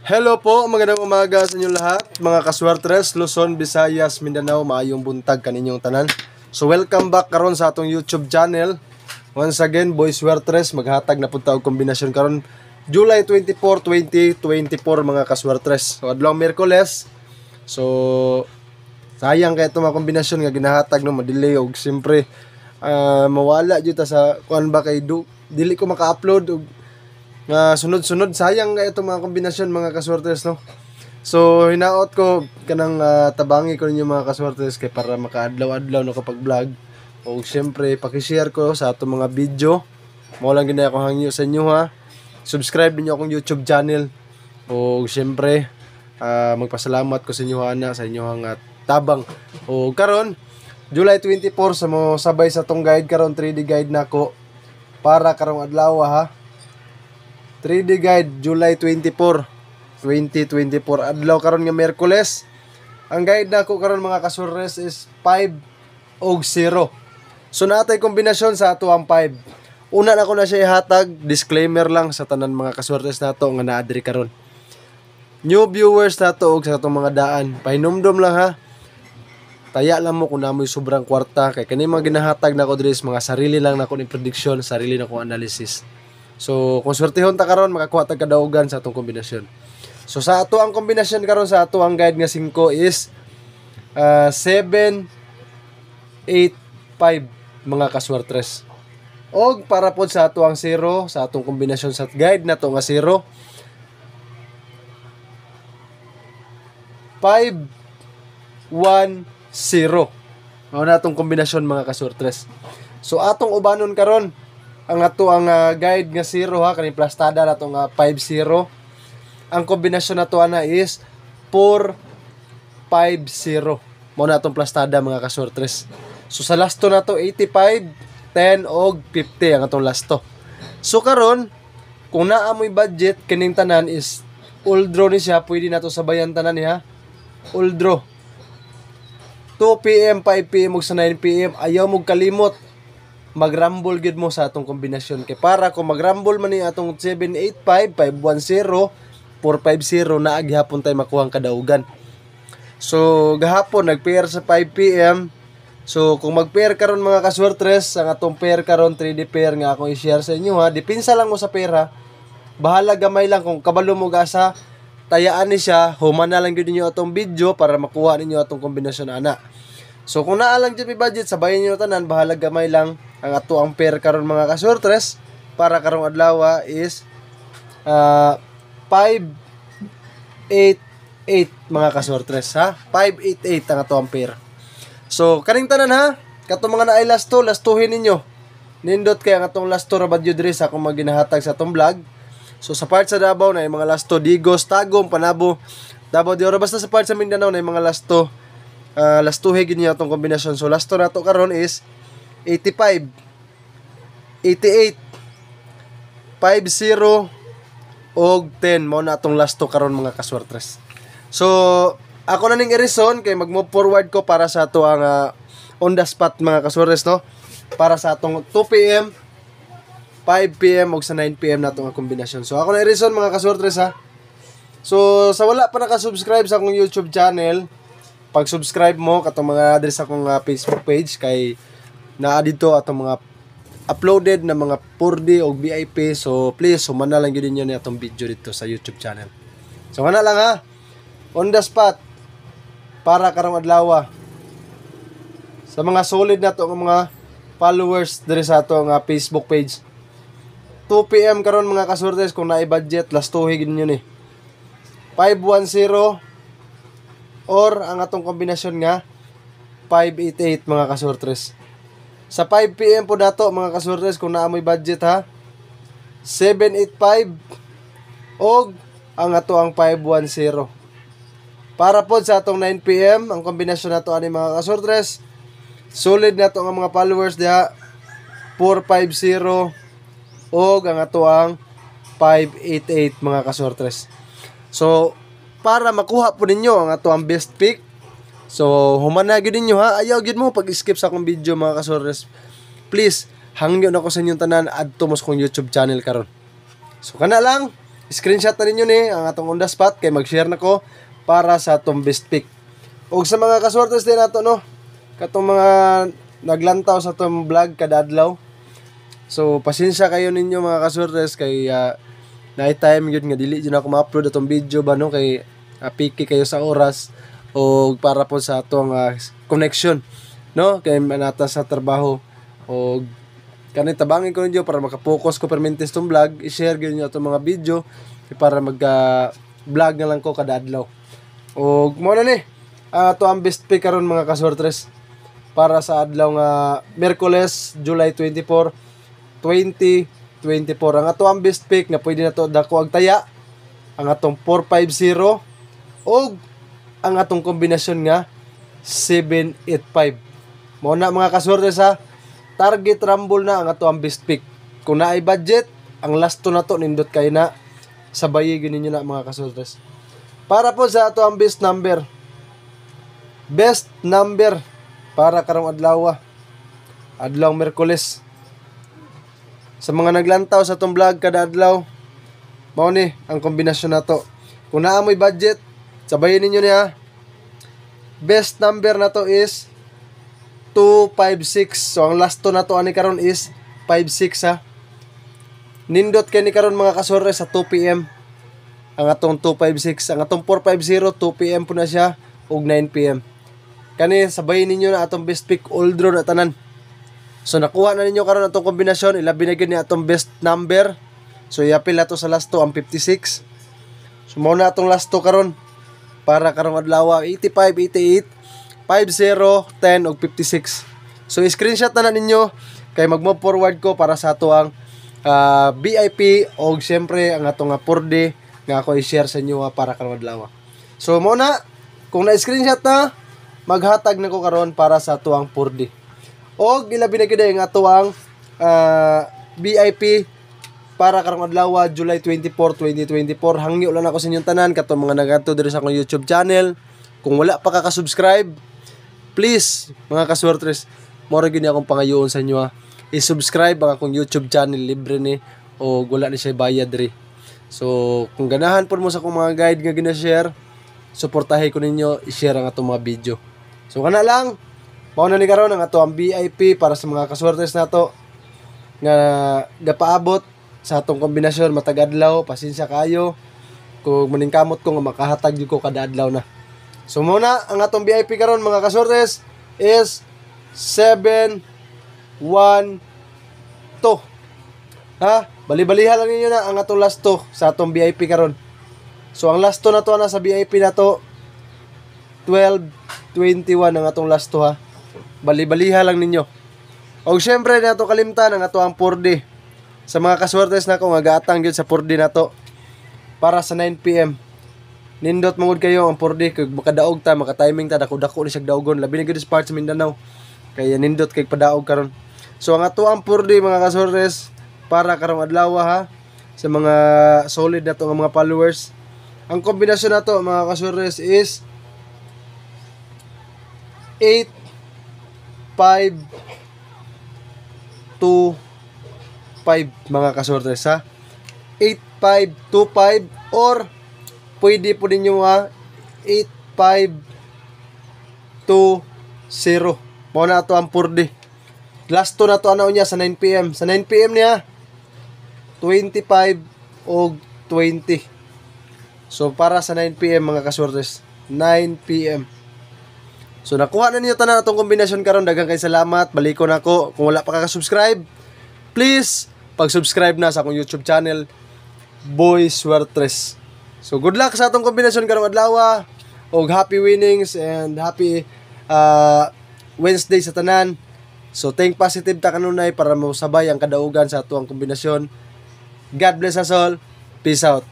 Hello po, magandang umaga sa inyo lahat, mga kaswertres, Luzon, Visayas, Mindanao, maayong buntag kaninyong tanan. So welcome back karon sa atong YouTube channel. Once again, Boy Swertres, maghatag na punta og kombinasyon karon July 24, 2024 mga kaswertres. So adlong Miyerkules. So sayang kay itong mga kombinasyon nga ginahatag no, madelay og siyempre mawala jud ta sa kuan ba kay dili ko maka-upload og nga sunod-sunod, sayang nga itong mga kombinasyon mga kaswertes no. So hinaot ko kanang tabangi ko ninyo mga kaswertes kay para makaadlaw-adlaw no kapag vlog. O syempre paki-share ko sa atong mga video. Mao lang ginaya ko hangyo sa inyo ha. Subscribe niyo akong YouTube channel. O syempre magpasalamat ko sa inyo ana sa inyong tabang. O karon July 24 sa mo sabay sa tong guide karon 3D guide nako para karong adlaw ha. 3D guide July 24, 2024 adlaw karon nga Miyerkules. Ang guide nako karon mga kaswertres is 5 og 0. So natay kombinasyon sa ato ang 5. Una na ko na siya ihatag, disclaimer lang sa tanan mga kaswertres nato nga naa diri karon. New viewers nato og sa atong mga daan, pahinumdom lang ha. Taya lang mo kung namoy sobrang kwarta kay kani mga ginahatag nako diri mga sarili lang nako ni prediction, sarili nako analysis. So kung swertehon ta karon makakuha ta kadaugan sa atong kombinasyon. So sa ato ang kombinasyon karon sa ato ang guide nga 5 is 7 8 5 mga kaswertres. Og para pod sa ato ang 0 sa atong kombinasyon sa guide nato nga 0 5 1 0. Mao na atong kombinasyon mga kaswertres. So atong ubanon karon ang ato ang guide nga 0 ha, kani plastada nato nga 5-0. Ang kombinasyon nato ana is 4-5-0. Mao na atong plastada mga kaswertres. So sa lasto nato 85, 10 og 50 ang atong lasto. So karon kung naa mo'y budget kining tanan is all draw ni siya, pwede nato sabayan tanan ni ha. All draw. 2 PM, 5 PM ug sa 9 PM ayaw mo kalimot magrumble gid mo sa atong kombinasyon kay para kung magrumble man ni atong 785 510 450 na gihapon tay makuha ang kadaugan. So gahapon nag-pair sa 5 PM. So kung mag-pair karon mga kaswertres, ang atong pair karon 3D pair nga akong i-share sa inyo ha. Dipinsa lang mo sa pair ha. Bahala gamay lang kung kabalo mo gasa tayaan ni siya, human na lang gyud ninyo atong video para makuha ninyo atong kombinasyon ana. So kung naa lang jud budget sabayan niyo tanan, bahala gamay lang. Ang ato ang pair karon mga kaswertres para karong adlaw is 588 mga kaswertres ha. 588 ang ato ang pair. So kaning tanan ha, katong mga naay lasto, lastuhin ninyo. Nindot kay ang atong lasto ra badyo diri sa akong maginahatag sa atong vlog. So sa part sa Davao na mga lasto, Digos, Tagum, Panabo, Davao de Oro, basta sa part sa Mindanao na mga lasto. Lastuhe gid niya atong kombinasyon. So lasto nato karon is 85 88 50 og 10 mao na atong lasto karon mga kaswertres. So ako na ning i-reason kay mag-move forward ko para sa ato ang on the spot mga kaswertres no. Para sa atong 2 PM 5 PM ug sa 9 PM nato nga kombinasyon. So ako na i-reason mga kaswertres ha. So sa wala pa naka-subscribe sa akong YouTube channel, pag-subscribe mo katong mga address akong Facebook page kay naa dito atong mga uploaded na mga 4D o VIP. So please humana lang gyud ninyo ni atong video dito sa YouTube channel. So kana lang ha. On the spot para karong adlaw. Sa mga solid nato nga mga followers diri sa ato nga Facebook page. 2 PM karon mga kaswertes kung naay budget lastuhi gid ninyo ni. 510 or ang atong kombinasyon nga 588 mga kaswertres. Sa 5 PM po dato mga kaswertres kung naamoy budget ha. 785 og ang ato ang 510. Para po sa atong 9 PM ang kombinasyon nato ani mga kaswertres. Solid nato nga mga followers diha 450 og ang ato ang 588 mga kaswertres. So para makuha po ninyo ang ato ang best pick, so humana gyud ninyo ha. Ayaw gyud mo pag-skip sa akong video mga kaswertres. Please hangyo na ko sa inyong tanan adto mo sa akong YouTube channel karon. So kana lang screenshot na ninyo ni ang atong on the spot kay mag-share nako para sa atong best pick. Og sa mga kaswertes din nato no, katong mga naglantaw sa atong vlog kada adlaw. So pasensya kayo ninyo mga kaswertes kay night time yun nga dili jud ako ma-upload atong video ba no kay piki kayo sa oras o para po sa atong connection no kay manata sa trabaho o kanay tabangin ko ninyo para makapokus ko permintes tong vlog, i-share gyud niyo atong mga video para vlog na lang ko kada adlaw. O mo na ni ato ang best pick karon mga kaswertres para sa adlaw nga Miyerkules, July 24, 2024. Ang ato ang best pick nga pwede na to dako ag taya ang atong 450 o ang atong kombinasyon nga 785. Mo na mga kaswertes ha, target rumble na ang ato ang best pick. Kung naay budget, ang last to na to nindot kay na sabayi gyud ninyo na mga kaswertes. Para po sa ato ang best number para karong adlaw Miyerkules. Sa mga naglantaw sa atong vlog kada adlaw, mao ni ang kombinasyon nato. Kung naa mo'y budget, sabayin ninyo niya. Best number na to is 256. So ang last to na to ani karon is 56 ha. Nindot kay ni karon mga kaswertes sa 2 PM. Ang atong 256, ang atong 450 2 PM po na siya ug 9 PM. Kani sabayin ninyo na atong best pick all draw na tanan. So nakuha na ninyo karon atong kombinasyon, ilabi na gyud ni atong best number. So iapil na to sa last to ang 56. So mao na atong last to karon para karong adlaw 85, 88, 50, 10 ug 56. So screenshot na ninyo kay mag-move forward ko para sa ato ang VIP o siyempre ang atong 4D nga ako i-share sa inyo para karong adlaw. So mo na kung na-screenshot na maghatag na ko karon para sa ato ang 4D. Og ilabi na gid ang ato ang VIP para karong adlaw July 24, 2024. Hangyo lang ako sa inyong tanan katong mga nagadto diri sa akong YouTube channel. Kung wala pa ka subscribe, please mga kaswertres, mora gyud ni akong pangayoon sa inyo i-subscribe ang akong YouTube channel, libre ni o wala ni siya bayad diri. So kung ganahan po mo sa akong mga guide nga gina-share, suportahin ko ninyo i-share ang atong mga video. So kana lang, mao na ni karon ang ato ang VIP para sa mga kaswertes nato nga gapaabot sa atong kombinasyon matag adlaw. Pasensya kayo kung maningkamot ko nga makahatag jud ko kada adlaw na. So muna ang atong VIP karon mga kaswertes is 712. Ha? Bali-baliha lang ninyo na ang atong last to sa atong VIP karon. So ang last to na to na sa VIP na to 1221 ang atong last to ha. Bali-baliha lang ninyo. Og syempre nato kalimtan ang ato ang 4D. Sa mga kaswertes na ko nga gaatang gyud sa 4D na to para sa 9 PM. Nindot mangud kayo ang 4D kag makadaog ta, maka-timing ta, dako-dako ni siya daogon labi na gyud sa parts sa Mindanao. Kaya nindot kay padaog karon. So ang ato ang 4D mga kaswertes para karong adlaw ha sa mga solid na to nga mga followers. Ang kombinasyon na to mga kaswertes is 8 5 2 5 mga kaswertes ha. 8525 or pwede po ninyo 8520. Mao na to ang 4D. Last to na to ano niya sa 9 PM. Sa 9 PM niya 25 o 20. So para sa 9 PM mga kaswertes, 9 PM. So nakuha na niyo tanan atong kombinasyon karon. Daghang kay salamat. Baliko na ako. Kung wala pa ka subscribe, please pag-subscribe na sa akong YouTube channel, Boy Swertres. So good luck sa atong kombinasyon karong adlaw. Og happy winnings and happy Wednesday sa tanan. So think positive ta kanunay para mausabay ang kadaugan sa atong kombinasyon. God bless us all. Peace out.